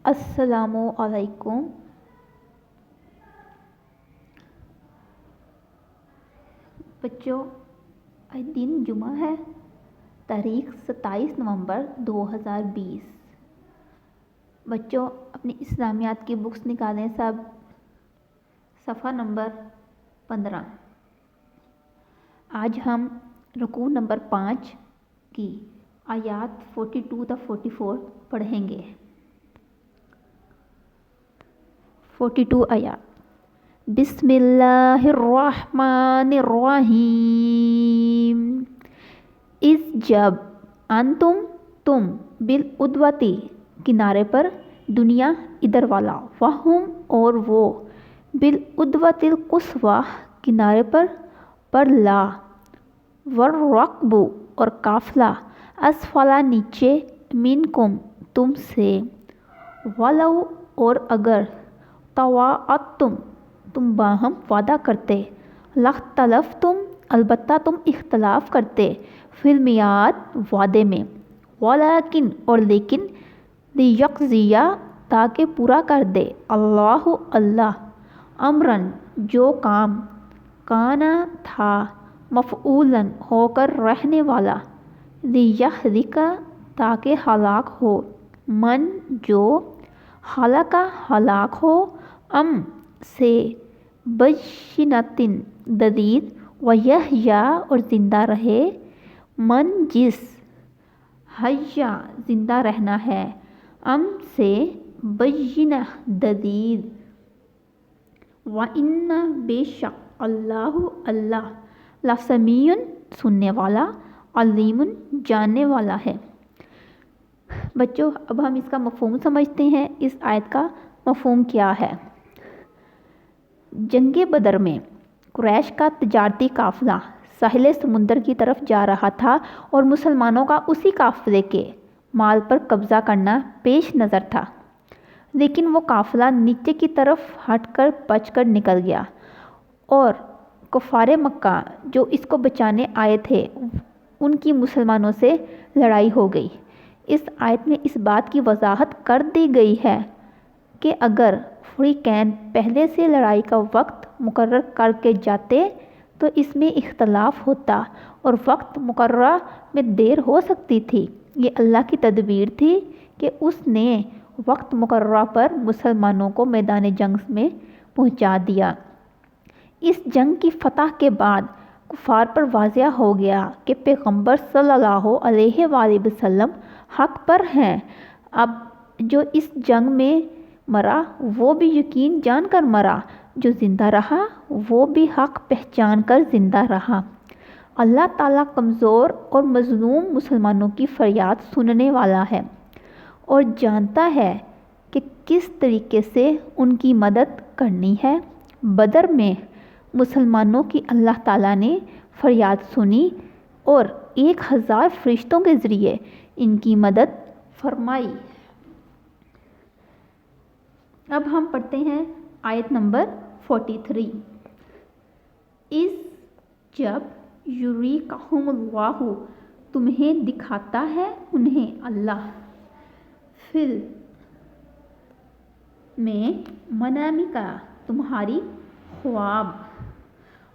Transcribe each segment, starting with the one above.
السلام علیکم۔ بچوں، آج دن جمعہ ہے، تاریخ 27 نومبر 2020۔ بچوں اپنی اسلامیات کی بکس نکالیں سب، صفحہ نمبر 15۔ آج ہم رکوع نمبر 5 کی آیات 42 تا 44 پڑھیں گے۔ 42 آیات۔ بسم اللہ الرحمن الرحیم۔ اس جب تم بالعدوتی کنارے پر، دنیا ادھر والا، وہم اور وہ، بالعدوۃ القصویٰ کنارے پر لا، والرکب اور قافلہ، اسفل نیچے، منکم تم سے، ولو اور اگر، تواعدتم تم باہم وعدہ کرتے، لاختلفتم البتہ تم اختلاف کرتے، فی المیعاد وعدے میں، ولیکن اور لیکن، لیقضی تاکہ پورا کر دے اللہ امرن جو کام، کانا تھا، مفعولاً ہو کر رہنے والا، لیہلک تاکہ ہلاک ہو، من جو، ہلاکا ہلاک ہو، سے، بشنتن جدید، ویحیا اور زندہ رہے، من جس، حیا زندہ رہنا ہے، سے، بشنہ جدید، وَإِنَّ بے شک اللہ لسمیع سننے والا، علیم جاننے والا ہے۔ بچوں اب ہم اس کا مفہوم سمجھتے ہیں۔ اس آیت کا مفہوم کیا ہے؟ جنگ بدر میں قریش کا تجارتی قافلہ ساحل سمندر کی طرف جا رہا تھا اور مسلمانوں کا اسی قافلے کے مال پر قبضہ کرنا پیش نظر تھا، لیکن وہ قافلہ نیچے کی طرف ہٹ کر بچ کر نکل گیا اور کفار مکہ جو اس کو بچانے آئے تھے ان کی مسلمانوں سے لڑائی ہو گئی۔ اس آیت میں اس بات کی وضاحت کر دی گئی ہے کہ اگر فریقین پہلے سے لڑائی کا وقت مقرر کر کے جاتے تو اس میں اختلاف ہوتا اور وقت مقررہ میں دیر ہو سکتی تھی۔ یہ اللہ کی تدبیر تھی کہ اس نے وقت مقررہ پر مسلمانوں کو میدان جنگ میں پہنچا دیا۔ اس جنگ کی فتح کے بعد کفار پر واضح ہو گیا کہ پیغمبر صلی اللہ علیہ وآلہ وسلم حق پر ہیں۔ اب جو اس جنگ میں مرا وہ بھی یقین جان کر مرا، جو زندہ رہا وہ بھی حق پہچان کر زندہ رہا۔ اللہ تعالیٰ کمزور اور مظلوم مسلمانوں کی فریاد سننے والا ہے اور جانتا ہے کہ کس طریقے سے ان کی مدد کرنی ہے۔ بدر میں مسلمانوں کی اللہ تعالیٰ نے فریاد سنی اور 1000 فرشتوں کے ذریعے ان کی مدد فرمائی۔ اب ہم پڑھتے ہیں آیت نمبر 43۔ اس جب یریکہم اللہ تمہیں دکھاتا ہے انہیں اللہ، فل میں منامکا تمہاری خواب،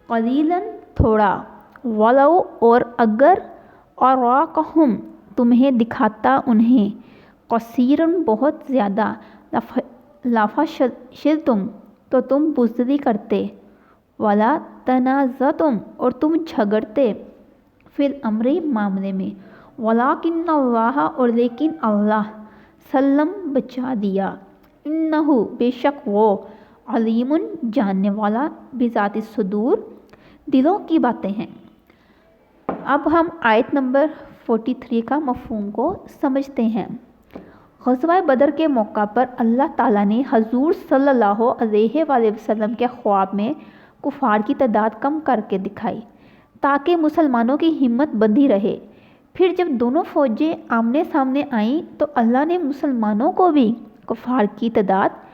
قلیلاً تھوڑا، ولو اور اگر، اراکہم تمہیں دکھاتا انہیں، کثیراً بہت زیادہ، لفشلتم تو تم بزدلی کرتے، ولا تنازعتم اور تم جھگڑتے، فی الامر معاملے میں، ولیکن اللہ اور لیکن اللہ، سلم بچا دیا، انہ بے شک وہ، علیم جاننے والا، بذات الصدور دلوں کی باتیں ہیں۔ اب ہم آیت نمبر 43 کا مفہوم کو سمجھتے ہیں۔ غزوہ بدر کے موقع پر اللہ تعالیٰ نے حضور صلی اللہ علیہ وآلہ وسلم کے خواب میں کفار کی تعداد کم کر کے دکھائی تاکہ مسلمانوں کی ہمت بندھی رہے۔ پھر جب دونوں فوجیں آمنے سامنے آئیں تو اللہ نے مسلمانوں کو بھی کفار کی تعداد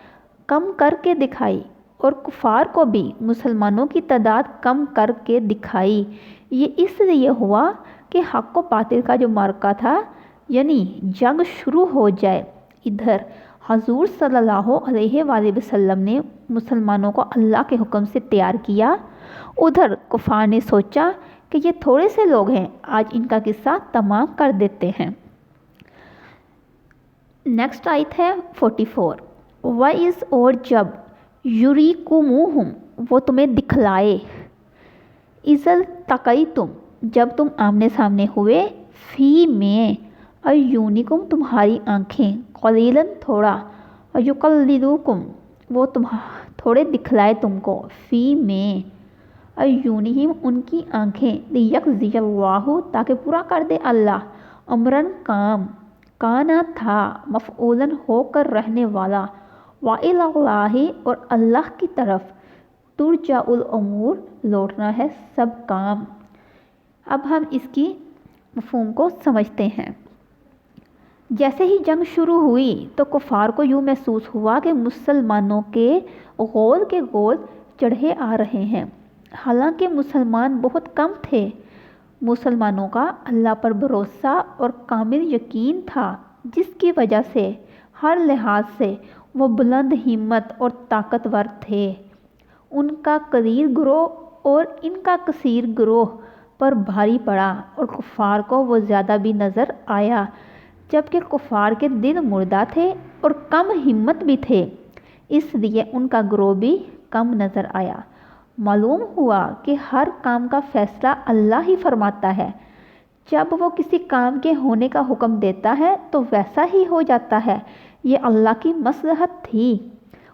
کم کر کے دکھائی اور کفار کو بھی مسلمانوں کی تعداد کم کر کے دکھائی۔ یہ اس لیے ہوا کہ حق و باطل کا جو معرکہ تھا یعنی جنگ شروع ہو جائے۔ ادھر حضور صلی اللہ علیہ وآلہ وسلم نے مسلمانوں کو اللہ کے حکم سے تیار کیا۔ ادھر کفار نے سوچا کہ یہ تھوڑے سے لوگ ہیں، آج ان کا قصہ تمام کر دیتے ہیں۔ نیکسٹ آیت ہے 44۔ وَإِذْ اور جب یُریکُمُوہُم وہ تمہیں دکھلائے، اِذْ التقیتم جب تم آمنے سامنے ہوئے، فی میں اعینکم تمہاری آنکھیں، قلیلاً تھوڑا، وَیُقَلِّلُوکم وہ تھوڑے دکھلائے تم کو، فی میں اعینہم ان کی آنکھیں، لیجزی اللہ تاکہ پورا کر دے اللہ، امراً کام، کانا تھا، مفعولاً ہو کر رہنے والا، وَإِلَى اللہِ اور اللہ کی طرف، ترجع الامور لوٹنا ہے سب کام۔ اب ہم اس کی مفہوم کو سمجھتے ہیں۔ جیسے ہی جنگ شروع ہوئی تو کفار کو یوں محسوس ہوا کہ مسلمانوں کے گول چڑھے آ رہے ہیں، حالانکہ مسلمان بہت کم تھے۔ مسلمانوں کا اللہ پر بھروسہ اور کامل یقین تھا، جس کی وجہ سے ہر لحاظ سے وہ بلند ہمت اور طاقتور تھے۔ ان کا قلیل گروہ اور ان کا کثیر گروہ پر بھاری پڑا اور کفار کو وہ زیادہ بھی نظر آیا، جبکہ کفار کے دل مردہ تھے اور کم ہمت بھی تھے، اس لیے ان کا گروہ بھی کم نظر آیا۔ معلوم ہوا کہ ہر کام کا فیصلہ اللہ ہی فرماتا ہے، جب وہ کسی کام کے ہونے کا حکم دیتا ہے تو ویسا ہی ہو جاتا ہے۔ یہ اللہ کی مصلحت تھی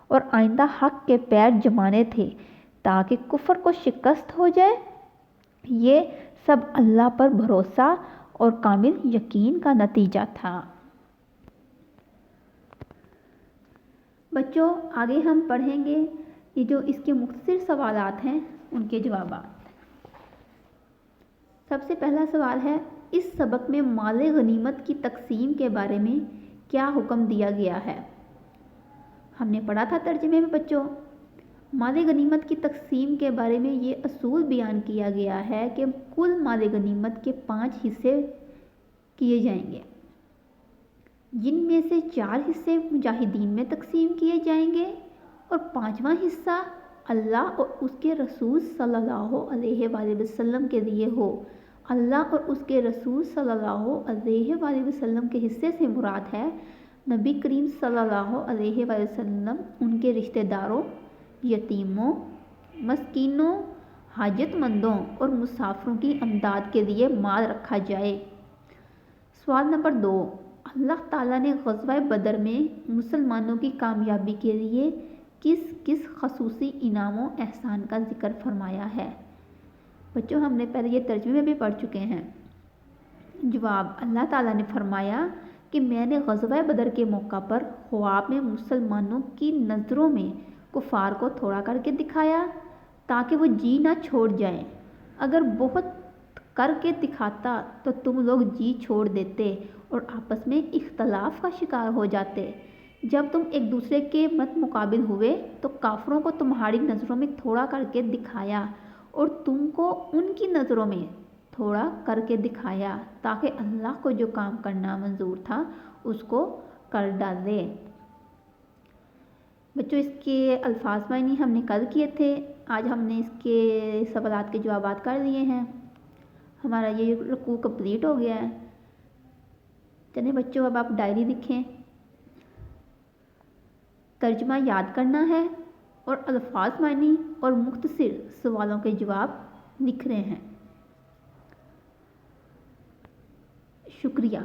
اور آئندہ حق کے پیر جمانے تھے تاکہ کفر کو شکست ہو جائے۔ یہ سب اللہ پر بھروسہ اور کامل یقین کا نتیجہ تھا۔ بچوں آگے ہم پڑھیں گے یہ جو اس کے مختصر سوالات ہیں ان کے جوابات۔ سب سے پہلا سوال ہے، اس سبق میں مال غنیمت کی تقسیم کے بارے میں کیا حکم دیا گیا ہے؟ ہم نے پڑھا تھا ترجمے میں بچوں، مال غنیمت کی تقسیم کے بارے میں یہ اصول بیان کیا گیا ہے کہ کل مال غنیمت کے 5 حصے کیے جائیں گے، جن میں سے 4 حصے مجاہدین میں تقسیم کیے جائیں گے اور 5واں حصہ اللہ اور اس کے رسول صلی اللہ علیہ وآلہ وسلم کے لیے ہو۔ اللہ اور اس کے رسول صلی اللہ علیہ وآلہ وسلم کے حصے سے مراد ہے نبی کریم صلی اللہ علیہ وآلہ وسلم، ان کے رشتہ داروں، یتیموں، مسکینوں، حاجت مندوں اور مسافروں کی امداد کے لیے مال رکھا جائے۔ سوال نمبر 2، اللہ تعالیٰ نے غزوہ بدر میں مسلمانوں کی کامیابی کے لیے کس کس خصوصی انعام و احسان کا ذکر فرمایا ہے؟ بچوں ہم نے پہلے یہ ترجمے میں بھی پڑھ چکے ہیں۔ جواب، اللہ تعالیٰ نے فرمایا کہ میں نے غزوہ بدر کے موقع پر خواب میں مسلمانوں کی نظروں میں کفار کو تھوڑا کر کے دکھایا تاکہ وہ جی نہ چھوڑ جائیں۔ اگر بہت کر کے دکھاتا تو تم لوگ جی چھوڑ دیتے اور آپس میں اختلاف کا شکار ہو جاتے۔ جب تم ایک دوسرے کے مد مقابل ہوئے تو کافروں کو تمہاری نظروں میں تھوڑا کر کے دکھایا اور تم کو ان کی نظروں میں تھوڑا کر کے دکھایا تاکہ اللہ کو جو کام کرنا منظور تھا اس کو کر ڈالے۔ بچوں اس کے الفاظ معنی ہم نے کل کیے تھے، آج ہم نے اس کے سوالات کے جوابات کر لیے ہیں۔ ہمارا یہ رکوع کمپلیٹ ہو گیا ہے۔ چلیں بچوں اب آپ ڈائری لکھیں، ترجمہ یاد کرنا ہے اور الفاظ معنی اور مختصر سوالوں کے جواب لکھ رہے ہیں۔ شکریہ۔